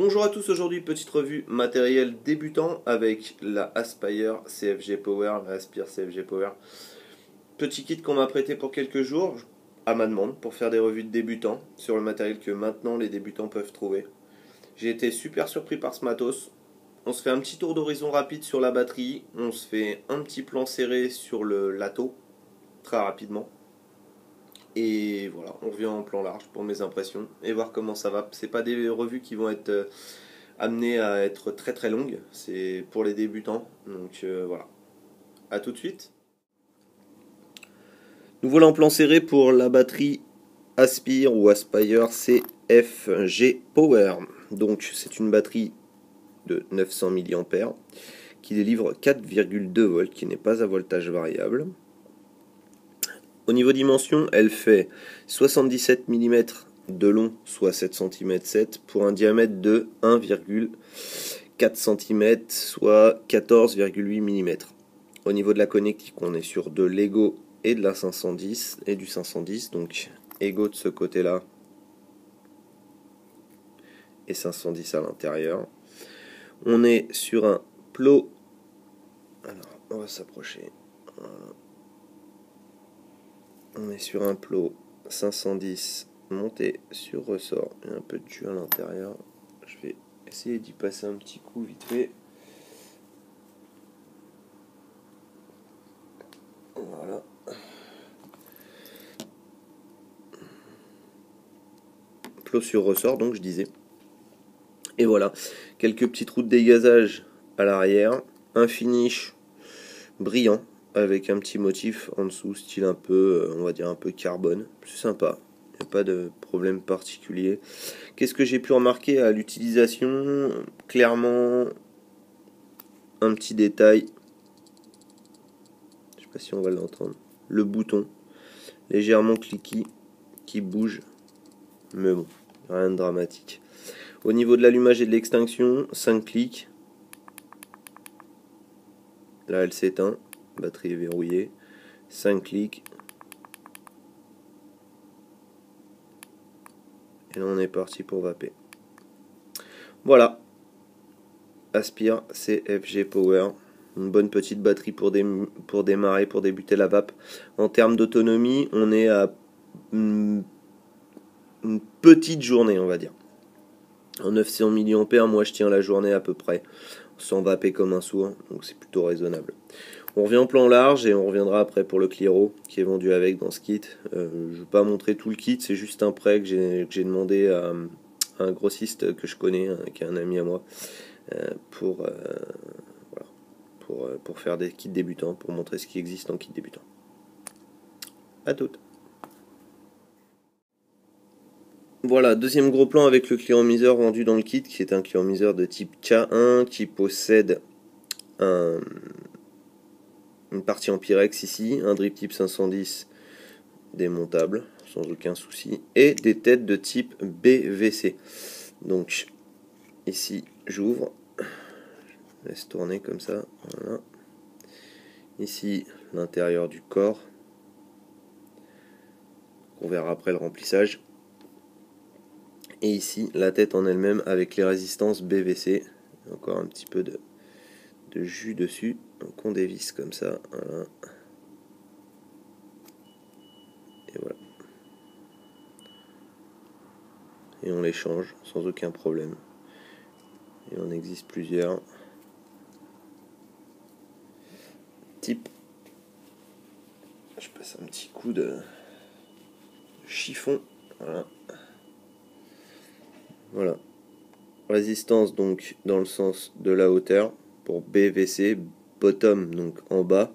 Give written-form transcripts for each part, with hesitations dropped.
Bonjour à tous, aujourd'hui petite revue matériel débutant avec la Aspire CFG Power, la Aspire CFG Power. Petit kit qu'on m'a prêté pour quelques jours à ma demande pour faire des revues de débutants sur le matériel que maintenant les débutants peuvent trouver. J'ai été super surpris par ce matos. On se fait un petit tour d'horizon rapide sur la batterie, on se fait un petit plan serré sur le lato très rapidement. Et voilà, on revient en plan large pour mes impressions et voir comment ça va. C'est pas des revues qui vont être amenées à être très très longues, c'est pour les débutants. Donc voilà, à tout de suite. Nous voilà en plan serré pour la batterie Aspire ou Aspire CFG Power. Donc c'est une batterie de 900 mAh qui délivre 4,2 volts, qui n'est pas à voltage variable. Au niveau dimension, elle fait 77 mm de long, soit 7 cm 7, pour un diamètre de 1,4 cm, soit 14,8 mm. Au niveau de la connectique, on est sur de l'Ego et de la 510 et du 510, donc Ego de ce côté-là et 510 à l'intérieur. On est sur un plot. Alors, on va s'approcher. Voilà. On est sur un plot 510 monté sur ressort et un peu de jus à l'intérieur. Je vais essayer d'y passer un petit coup vite fait. Voilà. Plot sur ressort, donc je disais. Et voilà, quelques petits trous de dégazage à l'arrière, un finish brillant avec un petit motif en dessous, style un peu, on va dire un peu carbone. C'est sympa, il n'y a pas de problème particulier. Qu'est-ce que j'ai pu remarquer à l'utilisation? Clairement, un petit détail, je sais pas si on va l'entendre, le bouton légèrement cliquis qui bouge, mais bon, rien de dramatique. Au niveau de l'allumage et de l'extinction, 5 clics. Là, elle s'éteint, batterie est verrouillée. 5 clics. Et là, on est parti pour vaper. Voilà. Aspire CFG Power. Une bonne petite batterie pour démarrer, pour débuter la vape. En termes d'autonomie, on est à une petite journée, on va dire. En 900 mAh, moi je tiens la journée à peu près, sans vaper comme un sourd, donc c'est plutôt raisonnable. On revient en plan large et on reviendra après pour le Cliro qui est vendu avec dans ce kit. Je ne vais pas montrer tout le kit, c'est juste un prêt que j'ai demandé à un grossiste que je connais, qui est un ami à moi, pour faire des kits débutants, pour montrer ce qui existe en kit débutant. A toutes. Voilà, deuxième gros plan avec le cliromiseur vendu dans le kit, qui est un cliromiseur de type K1 qui possède une partie en Pyrex ici, un drip type 510 démontable sans aucun souci, et des têtes de type BVC. Donc ici j'ouvre, je laisse tourner comme ça, voilà. Ici l'intérieur du corps, on verra après le remplissage. Et ici, la tête en elle-même avec les résistances BVC. Encore un petit peu de jus dessus. Donc on dévisse comme ça. Voilà. Et voilà. Et on les change sans aucun problème. Et on existe plusieurs types. Je passe un petit coup de chiffon. Voilà. Voilà. Résistance donc dans le sens de la hauteur pour BVC, bottom donc en bas,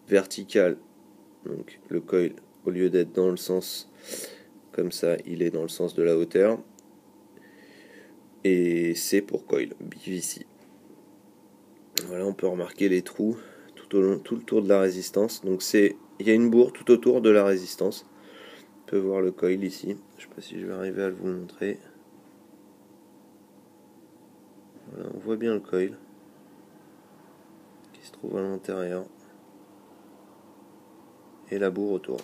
vertical donc le coil au lieu d'être dans le sens comme ça, il est dans le sens de la hauteur, et C pour coil BVC. Voilà, on peut remarquer les trous tout le tour de la résistance. Donc il y a une bourre tout autour de la résistance. On peut voir le coil ici. Je ne sais pas si je vais arriver à vous le montrer. Voilà, on voit bien le coil qui se trouve à l'intérieur et la bourre autour.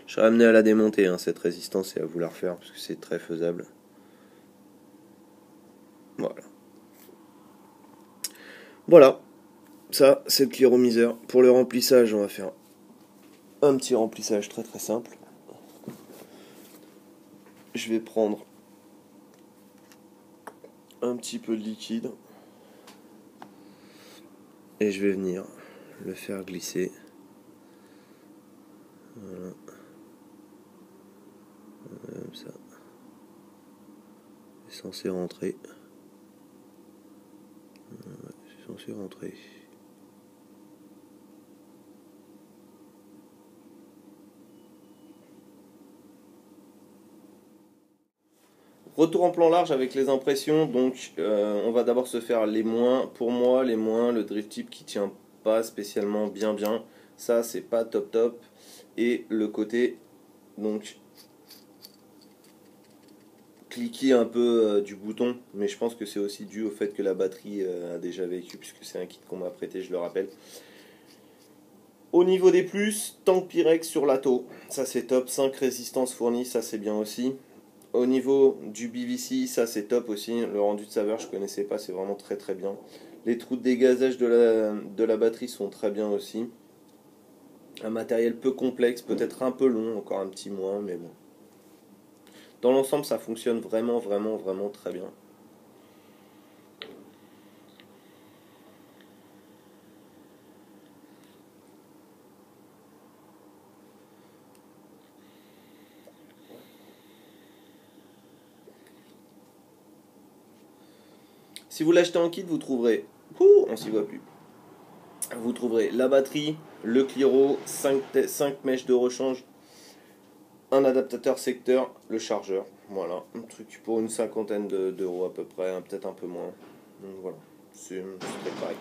Je serais amené à la démonter cette résistance et à vous la refaire parce que c'est très faisable. Voilà, ça c'est le cliromiseur. Pour le remplissage, on va faire un petit remplissage très très simple. Je vais prendre un petit peu de liquide et je vais venir le faire glisser. Voilà. Comme ça. C'est censé rentrer. C'est censé rentrer. Retour en plan large avec les impressions, donc on va d'abord se faire les moins. Pour moi, les moins, le drift tip qui tient pas spécialement bien, ça c'est pas top top. Et le côté, donc cliquer un peu du bouton, mais je pense que c'est aussi dû au fait que la batterie a déjà vécu, puisque c'est un kit qu'on m'a prêté, je le rappelle. Au niveau des plus, tank Pyrex sur l'ATO, ça c'est top, 5 résistances fournies, ça c'est bien aussi. Au niveau du BVC, ça c'est top aussi. Le rendu de saveur, je connaissais pas, c'est vraiment très très bien. Les trous de dégazage de la batterie sont très bien aussi. Un matériel peu complexe, peut-être un peu long, encore un petit moins, mais bon. Dans l'ensemble, ça fonctionne vraiment, vraiment, vraiment très bien. Si vous l'achetez en kit, vous trouverez... on s'y voit plus. Vous trouverez la batterie, le Cliro, 5 mèches de rechange, un adaptateur secteur, le chargeur. Voilà, un truc pour une cinquantaine d'euros à peu près, peut-être un peu moins. Donc voilà, c'est très correct.